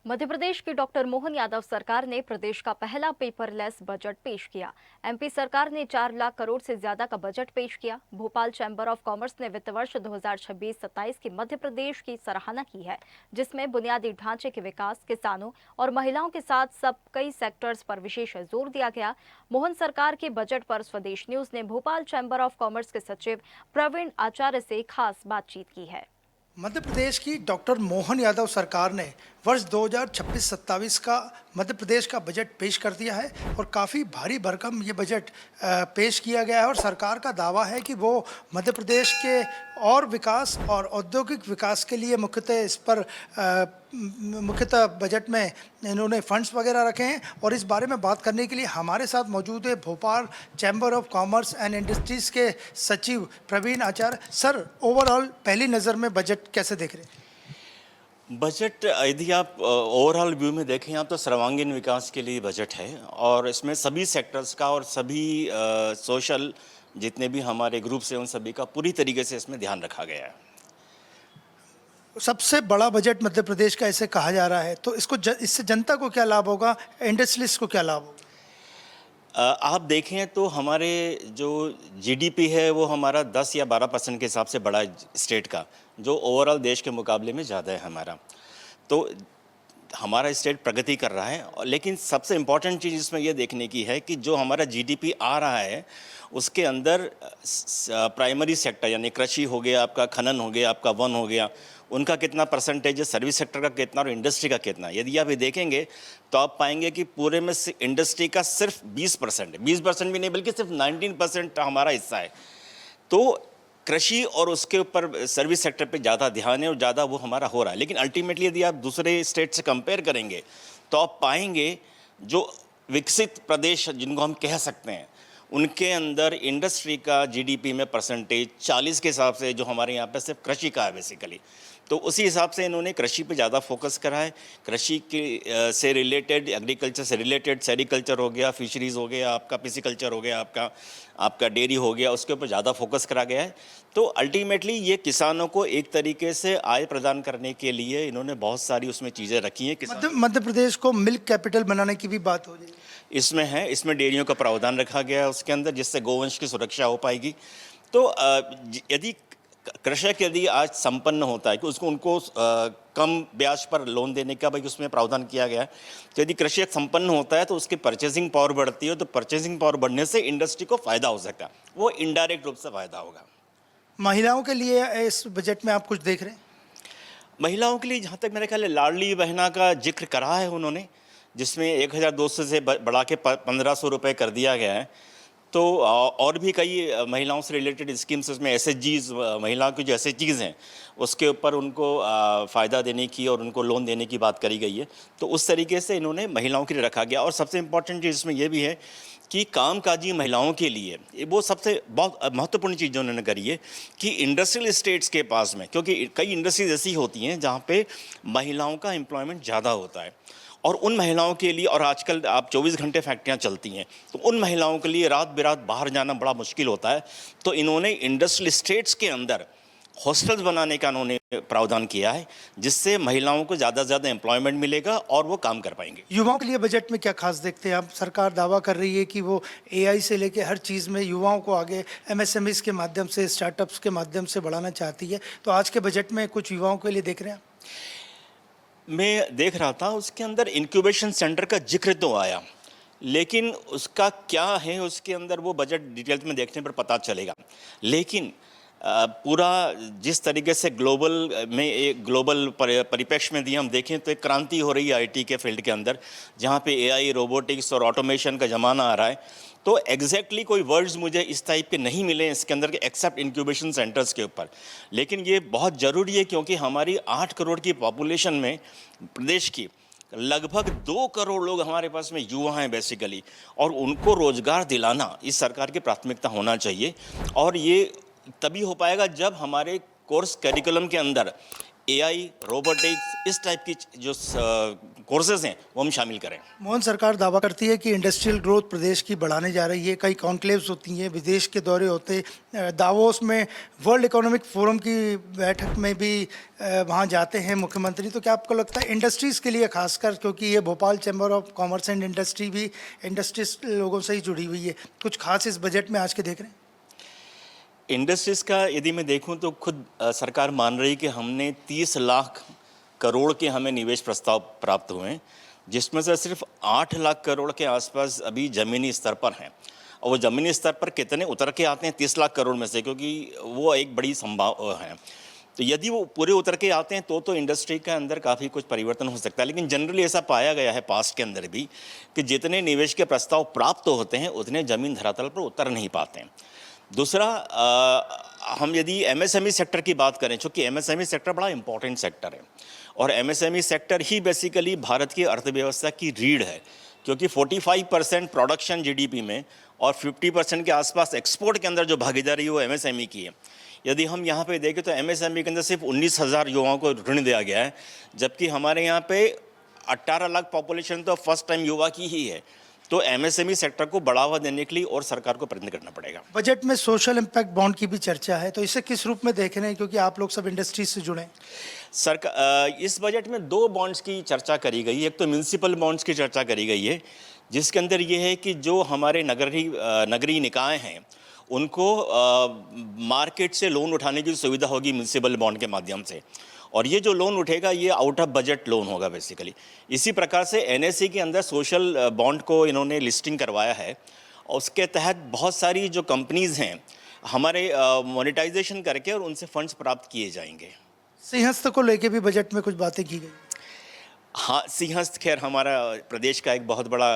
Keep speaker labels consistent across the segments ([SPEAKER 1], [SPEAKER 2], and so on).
[SPEAKER 1] मध्य प्रदेश की डॉक्टर मोहन यादव सरकार ने प्रदेश का पहला पेपरलेस बजट पेश किया। एमपी सरकार ने 4 लाख करोड़ से ज्यादा का बजट पेश किया। भोपाल चैम्बर ऑफ कॉमर्स ने वित्त वर्ष 2026-27 की मध्य प्रदेश की सराहना की है, जिसमें बुनियादी ढांचे के विकास, किसानों और महिलाओं के साथ सब कई सेक्टर्स पर विशेष जोर दिया गया। मोहन सरकार के बजट पर स्वदेश न्यूज ने भोपाल चैम्बर ऑफ कॉमर्स के सचिव प्रवीण आचार्य से खास बातचीत की है।
[SPEAKER 2] मध्य प्रदेश की डॉक्टर मोहन यादव सरकार ने वर्ष 2026-27 का मध्य प्रदेश का बजट पेश कर दिया है और काफ़ी भारी भरकम ये बजट पेश किया गया है और सरकार का दावा है कि वो मध्य प्रदेश के और विकास और औद्योगिक विकास के लिए मुख्यतः बजट में इन्होंने फंड्स वगैरह रखे हैं। और इस बारे में बात करने के लिए हमारे साथ मौजूद है Bhopal chamber of commerce and industries के सचिव प्रवीण आचार्य। सर, ओवरऑल पहली नज़र में बजट कैसे देख रहे हैं?
[SPEAKER 3] बजट यदि आप ओवरऑल व्यू में देखें आप तो सर्वांगीण विकास के लिए बजट है और इसमें सभी सेक्टर्स का और सभी सोशल जितने भी हमारे ग्रुप्स हैं उन सभी का पूरी तरीके से इसमें ध्यान रखा गया है।
[SPEAKER 2] सबसे बड़ा बजट मध्य प्रदेश का ऐसे कहा जा रहा है, तो इससे जनता को क्या लाभ होगा, इंडस्ट्रियलिस्ट को क्या लाभ होगा?
[SPEAKER 3] आप देखें तो हमारे जो जीडीपी है वो हमारा 10 या 12% के हिसाब से बड़ा स्टेट का, जो ओवरऑल देश के मुकाबले में ज़्यादा है हमारा। तो हमारा स्टेट प्रगति कर रहा है, लेकिन सबसे इम्पॉर्टेंट चीज़ इसमें यह देखने की है कि जो हमारा जीडीपी आ रहा है उसके अंदर प्राइमरी सेक्टर यानी कृषि हो गया, आपका खनन हो गया, आपका वन हो गया, उनका कितना परसेंटेज है, सर्विस सेक्टर का कितना और इंडस्ट्री का कितना। यदि आप ये देखेंगे तो आप पाएंगे कि पूरे में इंडस्ट्री का सिर्फ 20% है, 20% भी नहीं बल्कि सिर्फ 19% हमारा हिस्सा है। तो कृषि और उसके ऊपर सर्विस सेक्टर पे ज़्यादा ध्यान है और ज़्यादा वो हमारा हो रहा है। लेकिन अल्टीमेटली यदि आप दूसरे स्टेट से कंपेयर करेंगे तो आप पाएंगे जो विकसित प्रदेश जिनको हम कह सकते हैं उनके अंदर इंडस्ट्री का जीडीपी में परसेंटेज 40 के हिसाब से जो हमारे यहाँ पे सिर्फ कृषि का है बेसिकली। तो उसी हिसाब से इन्होंने कृषि पे ज़्यादा फोकस करा है। कृषि के से रिलेटेड, एग्रीकल्चर से रिलेटेड सेरिकल्चर हो गया, फिशरीज़ हो गया, आपका पिसिकल्चर हो गया, आपका डेयरी हो गया, उसके ऊपर ज़्यादा फोकस करा गया है। तो अल्टीमेटली ये किसानों को एक तरीके से आय प्रदान करने के लिए इन्होंने बहुत सारी उसमें चीज़ें रखी हैं।
[SPEAKER 2] मध्य प्रदेश को मिल्क कैपिटल बनाने की भी बात हो रही है।
[SPEAKER 3] इसमें है, इसमें डेयरियों का प्रावधान रखा गया है उसके अंदर, जिससे गोवंश की सुरक्षा हो पाएगी। तो यदि कृषक यदि आज संपन्न होता है कि उनको कम ब्याज पर लोन देने का भाई उसमें प्रावधान किया गया है, तो यदि कृषक संपन्न होता है तो उसकी परचेसिंग पावर बढ़ती है। तो परचेसिंग पावर बढ़ने से इंडस्ट्री को फायदा हो सकता है, वो इनडायरेक्ट रूप से फायदा होगा।
[SPEAKER 2] महिलाओं के लिए इस बजट में आप कुछ देख रहे हैं?
[SPEAKER 3] महिलाओं के लिए जहाँ तक मेरे ख्याल है लाडली बहना का जिक्र करा है उन्होंने, जिसमें 1200 से बढ़ा के 1500 रुपये कर दिया गया है। तो और भी कई महिलाओं से रिलेटेड स्कीम्स उसमें एसएचजीज, महिलाओं की जो एसएचजीज हैं उसके ऊपर उनको फ़ायदा देने की और उनको लोन देने की बात करी गई है। तो उस तरीके से इन्होंने महिलाओं के लिए रखा गया। और सबसे इम्पॉर्टेंट चीज़ इसमें यह भी है कि कामकाजी महिलाओं के लिए वो सबसे बहुत महत्वपूर्ण चीज़ जो उन्होंने करी है कि इंडस्ट्रियल स्टेट्स के पास में, क्योंकि कई इंडस्ट्रीज ऐसी होती हैं जहाँ पे महिलाओं का एम्प्लॉयमेंट ज़्यादा होता है और उन महिलाओं के लिए, और आजकल आप 24 घंटे फैक्ट्रियाँ चलती हैं, तो उन महिलाओं के लिए रात बेरात बाहर जाना बड़ा मुश्किल होता है। तो इन्होंने इंडस्ट्रियल स्टेट्स के अंदर हॉस्टल्स बनाने का इन्होंने प्रावधान किया है, जिससे महिलाओं को ज़्यादा से ज़्यादा एम्प्लॉयमेंट मिलेगा और वो काम कर पाएंगे।
[SPEAKER 2] युवाओं के लिए बजट में क्या खास देखते हैं आप? सरकार दावा कर रही है कि वो एआई से लेके हर चीज़ में युवाओं को आगे एमएसएमईज के माध्यम से, स्टार्टअप्स के माध्यम से बढ़ाना चाहती है। तो आज के बजट में कुछ युवाओं के लिए देख रहे हैं आप?
[SPEAKER 3] मैं देख रहा था उसके अंदर इंक्यूबेशन सेंटर का जिक्र तो आया, लेकिन उसका क्या है उसके अंदर वो बजट डिटेल्स में देखने पर पता चलेगा। लेकिन पूरा जिस तरीके से ग्लोबल में एक ग्लोबल परिप्रेक्ष्य में दिए हम देखें तो एक क्रांति हो रही है आईटी के फील्ड के अंदर, जहाँ पे एआई, रोबोटिक्स और ऑटोमेशन का ज़माना आ रहा है। तो एग्जैक्टली कोई वर्ड्स मुझे इस टाइप के नहीं मिले इसके अंदर के एक्सेप्ट इंक्यूबेशन सेंटर्स के ऊपर, लेकिन ये बहुत ज़रूरी है क्योंकि हमारी 8 करोड़ की पॉपुलेशन में प्रदेश की लगभग 2 करोड़ लोग हमारे पास में युवा हैं बेसिकली, और उनको रोज़गार दिलाना इस सरकार की प्राथमिकता होना चाहिए। और ये तभी हो पाएगा जब हमारे कोर्स करिकुलम के अंदर एआई, रोबोटिक्स, इस टाइप की जो कोर्सेज हैं वो हम शामिल करें।
[SPEAKER 2] मोहन सरकार दावा करती है कि इंडस्ट्रियल ग्रोथ प्रदेश की बढ़ाने जा रही है। कई कॉन्क्लेव्स होती हैं, विदेश के दौरे होते, दावोस में वर्ल्ड इकोनॉमिक फोरम की बैठक में भी वहाँ जाते हैं मुख्यमंत्री। तो क्या आपको लगता है इंडस्ट्रीज़ के लिए खासकर, क्योंकि ये Bhopal chamber of commerce and industry भी इंडस्ट्रीज लोगों से ही जुड़ी हुई है, कुछ खास इस बजट में आज के देख रहे हैं?
[SPEAKER 3] इंडस्ट्रीज़ का यदि मैं देखूं तो खुद सरकार मान रही कि हमने 30 लाख करोड़ के हमें निवेश प्रस्ताव प्राप्त हुए हैं, जिसमें से सिर्फ 8 लाख करोड़ के आसपास अभी ज़मीनी स्तर पर हैं। और वो ज़मीनी स्तर पर कितने उतर के आते हैं 30 लाख करोड़ में से, क्योंकि वो एक बड़ी संभाव है। तो यदि वो पूरे उतर के आते हैं तो इंडस्ट्री के अंदर काफ़ी कुछ परिवर्तन हो सकता है। लेकिन जनरली ऐसा पाया गया है पास्ट के अंदर भी कि जितने निवेश के प्रस्ताव प्राप्त होते हैं उतने ज़मीन धरातल पर उतर नहीं पाते हैं। दूसरा, हम यदि एमएसएमई सेक्टर की बात करें, चूँकि एमएसएमई सेक्टर बड़ा इंपॉर्टेंट सेक्टर है और एमएसएमई सेक्टर ही बेसिकली भारत की अर्थव्यवस्था की रीढ़ है, क्योंकि 45% प्रोडक्शन जीडीपी में और 50% के आसपास एक्सपोर्ट के अंदर जो भागीदारी है वो एमएसएमई की है। यदि हम यहाँ पे देखें तो एमएसएमई के अंदर सिर्फ 19,000 युवाओं को ऋण दिया गया है, जबकि हमारे यहाँ पे 18 लाख पॉपुलेशन तो फर्स्ट टाइम युवा की ही है। तो एमएसएमई सेक्टर को बढ़ावा देने के लिए और सरकार को प्रयत्न करना पड़ेगा।
[SPEAKER 2] बजट में सोशल इम्पैक्ट बॉन्ड की भी चर्चा है, तो इसे किस रूप में देख रहे हैं, क्योंकि आप लोग सब इंडस्ट्रीज से जुड़े हैं?
[SPEAKER 3] सरकार इस बजट में 2 बॉन्ड्स की चर्चा करी गई है। एक तो म्यूनसिपल बॉन्ड्स की चर्चा करी गई है, जिसके अंदर ये है कि जो हमारे नगरीय निकाय हैं उनको मार्केट से लोन उठाने की सुविधा होगी म्यूनसिपल बॉन्ड के माध्यम से, और ये जो लोन उठेगा ये आउट ऑफ बजट लोन होगा बेसिकली। इसी प्रकार से एनएसई के अंदर सोशल बॉन्ड को इन्होंने लिस्टिंग करवाया है और उसके तहत बहुत सारी जो कंपनीज़ हैं हमारे मोनेटाइजेशन करके और उनसे फंड्स प्राप्त किए जाएंगे।
[SPEAKER 2] सिंहस्थ को लेके भी बजट में कुछ बातें की गई?
[SPEAKER 3] हाँ, सिंहस्थ खैर हमारा प्रदेश का एक बहुत बड़ा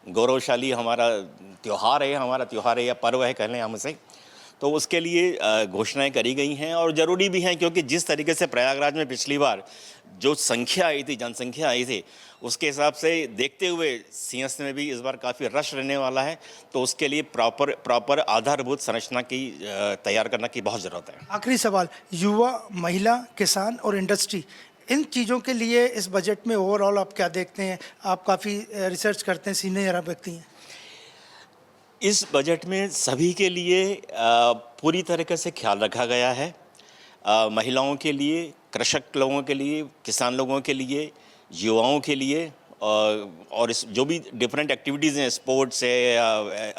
[SPEAKER 3] गौरवशाली हमारा त्यौहार है, हमारा त्यौहार है या पर्व है कह लें हम उसे। तो उसके लिए घोषणाएं करी गई हैं और ज़रूरी भी हैं, क्योंकि जिस तरीके से प्रयागराज में पिछली बार जो संख्या आई थी, जनसंख्या आई थी, उसके हिसाब से देखते हुए सिंहस्थ में भी इस बार काफ़ी रश रहने वाला है। तो उसके लिए प्रॉपर आधारभूत संरचना की तैयार करने की बहुत ज़रूरत है।
[SPEAKER 2] आखिरी सवाल, युवा, महिला, किसान और इंडस्ट्री, इन चीज़ों के लिए इस बजट में ओवरऑल आप क्या देखते हैं? आप काफ़ी रिसर्च करते हैं, सीनियर व्यक्ति हैं।
[SPEAKER 3] इस बजट में सभी के लिए पूरी तरीके से ख्याल रखा गया है। महिलाओं के लिए, कृषक लोगों के लिए, किसान लोगों के लिए, युवाओं के लिए, और इस जो भी डिफरेंट एक्टिविटीज़ हैं, स्पोर्ट्स है या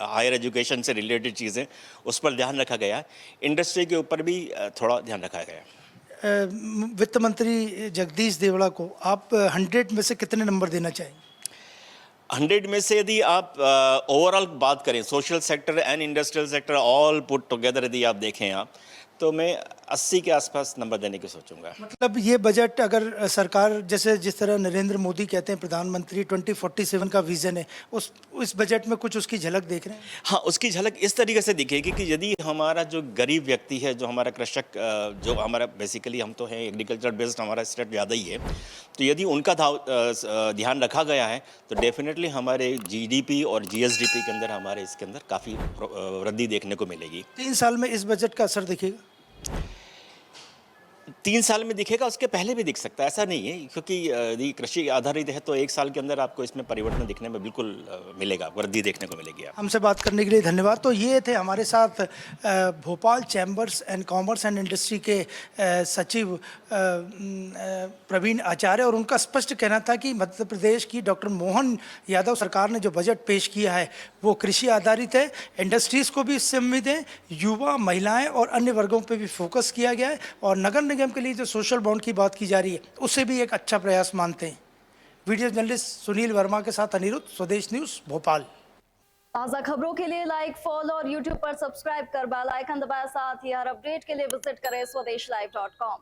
[SPEAKER 3] हायर एजुकेशन से रिलेटेड चीज़ें, उस पर ध्यान रखा गया है। इंडस्ट्री के ऊपर भी थोड़ा ध्यान रखा गया है।
[SPEAKER 2] वित्त मंत्री जगदीश देवड़ा को आप 100 में से कितने नंबर देना चाहेंगे?
[SPEAKER 3] 100 में से यदि आप ओवरऑल बात करें, social sector and industrial sector all put together यदि आप देखें आप, तो मैं 80 के आसपास नंबर देने की सोचूंगा।
[SPEAKER 2] मतलब ये बजट अगर सरकार, जैसे जिस तरह नरेंद्र मोदी कहते हैं प्रधानमंत्री 2047 का विजन है, उस बजट में कुछ उसकी झलक देख रहे हैं?
[SPEAKER 3] हाँ, उसकी झलक इस तरीके से दिखेगी कि यदि हमारा जो गरीब व्यक्ति है, जो हमारा कृषक, जो हमारा बेसिकली हम तो हैं एग्रीकल्चर बेस्ड, हमारा स्टेट ज़्यादा ही है, तो यदि उनका ध्यान रखा गया है तो डेफिनेटली हमारे जीडीपी और जीएसडीपी के अंदर, हमारे इसके अंदर काफ़ी वृद्धि देखने को मिलेगी।
[SPEAKER 2] 3 साल में इस बजट का असर दिखेगा?
[SPEAKER 3] 3 साल में दिखेगा, उसके पहले भी दिख सकता है, ऐसा नहीं है, क्योंकि यदि कृषि आधारित है तो 1 साल के अंदर आपको इसमें परिवर्तन दिखने में बिल्कुल मिलेगा, वृद्धि देखने को मिलेगी।
[SPEAKER 2] हमसे बात करने के लिए धन्यवाद। तो ये थे हमारे साथ Bhopal chambers and commerce and industry के सचिव प्रवीण आचार्य, और उनका स्पष्ट कहना था कि मध्य प्रदेश की डॉक्टर मोहन यादव सरकार ने जो बजट पेश किया है वो कृषि आधारित है। इंडस्ट्रीज़ को भी इससे उम्मीद है, युवा, महिलाएं और अन्य वर्गों पे भी फोकस किया गया है, और नगर निगम के लिए जो सोशल बॉन्ड की बात की जा रही है उसे भी एक अच्छा प्रयास मानते हैं। वीडियो जर्नलिस्ट सुनील वर्मा के साथ अनिरुद्ध, स्वदेश न्यूज़, भोपाल।
[SPEAKER 1] ताज़ा खबरों के लिए लाइक, फॉलो और यूट्यूब पर सब्सक्राइब कर बेल आइकन दबाएं। साथ ही हर अपडेट के लिए विजिट करें swedeshlive.com।